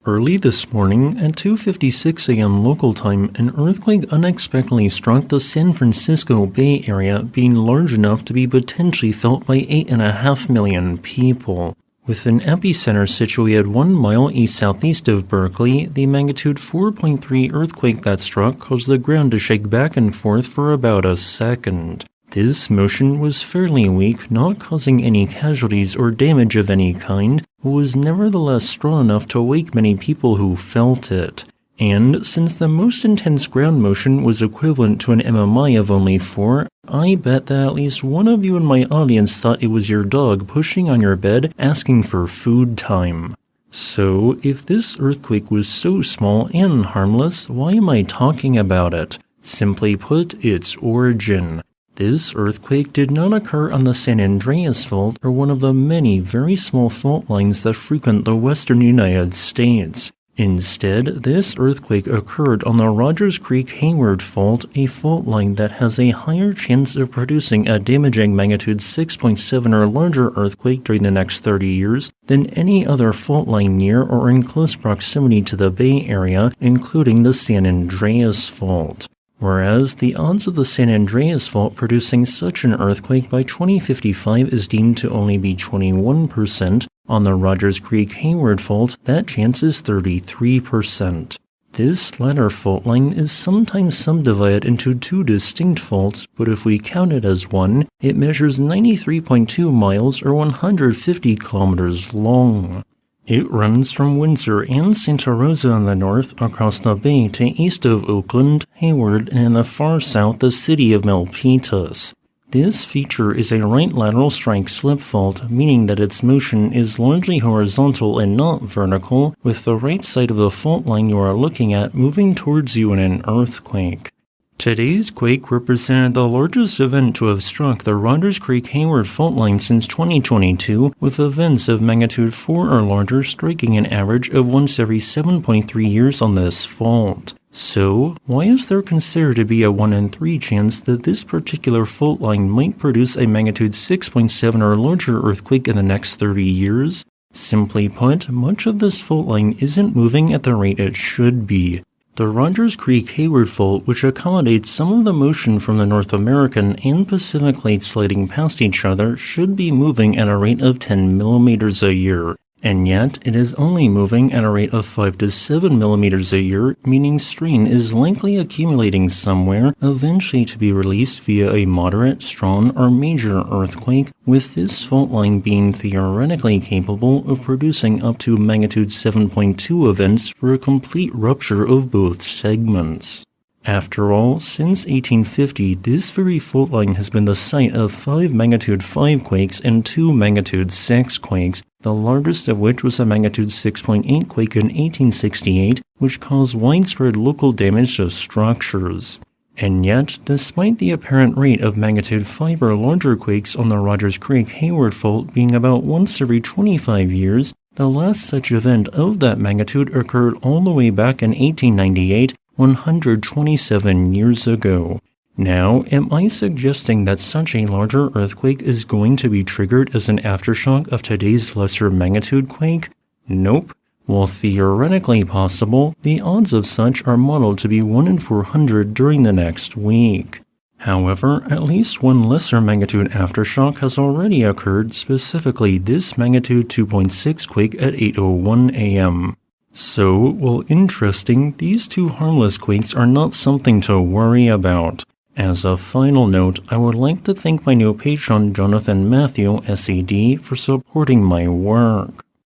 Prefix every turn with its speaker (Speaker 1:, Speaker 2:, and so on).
Speaker 1: Early this morning, at 2:56 a.m. local time, an earthquake unexpectedly struck the San Francisco Bay Area, being large enough to be potentially felt by 8.5 million people. With an epicenter situated 1 mile east-southeast of Berkeley, the magnitude 4.3 earthquake that struck caused the ground to shake back and forth for about a second. This motion was fairly weak, not causing any casualties or damage of any kind, but was nevertheless strong enough to wake many people who felt it. And since the most intense ground motion was equivalent to an MMI of only 4, I bet that at least one of you in my audience thought it was your dog pushing on your bed asking for food time. So, if this earthquake was so small and harmless, why am I talking about it? Simply put, its origin. This earthquake did not occur on the San Andreas Fault, or one of the many very small fault lines that frequent the western United States. Instead, this earthquake occurred on the Rogers Creek Hayward Fault, a fault line that has a higher chance of producing a damaging magnitude 6.7 or larger earthquake during the next 30 years than any other fault line near or in close proximity to the Bay Area, including the San Andreas Fault. Whereas the odds of the San Andreas Fault producing such an earthquake by 2055 is deemed to only be 21%, on the Rogers Creek Hayward Fault, that chance is 33%. This latter fault line is sometimes subdivided into two distinct faults, but if we count it as one, it measures 93.2 miles or 150 kilometers long. It runs from Windsor and Santa Rosa in the north across the bay to east of Oakland, Hayward, and in the far south the city of Milpitas. This feature is a right lateral strike slip fault, meaning that its motion is largely horizontal and not vertical, with the right side of the fault line you are looking at moving towards you in an earthquake. Today's quake represented the largest event to have struck the Rogers Creek Hayward fault line since 2022, with events of magnitude 4 or larger striking an average of once every 7.3 years on this fault. So, why is there considered to be a 1 in 3 chance that this particular fault line might produce a magnitude 6.7 or larger earthquake in the next 30 years? Simply put, much of this fault line isn't moving at the rate it should be. The Rogers Creek Hayward Fault, which accommodates some of the motion from the North American and Pacific plates sliding past each other, should be moving at a rate of 10 millimeters a year. And yet, it is only moving at a rate of 5 to 7 millimeters a year, meaning strain is likely accumulating somewhere, eventually to be released via a moderate, strong, or major earthquake, with this fault line being theoretically capable of producing up to magnitude 7.2 events for a complete rupture of both segments. After all, since 1850, this very fault line has been the site of 5 magnitude 5 quakes and 2 magnitude 6 quakes, the largest of which was a magnitude 6.8 quake in 1868, which caused widespread local damage to structures. And yet, despite the apparent rate of magnitude 5 or larger quakes on the Rogers Creek Hayward Fault being about once every 25 years, the last such event of that magnitude occurred all the way back in 1898, 127 years ago. Now, am I suggesting that such a larger earthquake is going to be triggered as an aftershock of today's lesser magnitude quake? Nope. While theoretically possible, the odds of such are modeled to be 1 in 400 during the next week. However, at least one lesser magnitude aftershock has already occurred, specifically this magnitude 2.6 quake at 8:01 a.m. So, while interesting, these two harmless quakes are not something to worry about. As a final note, I would like to thank my new patron Jonathan Matthew, SED, for supporting my work.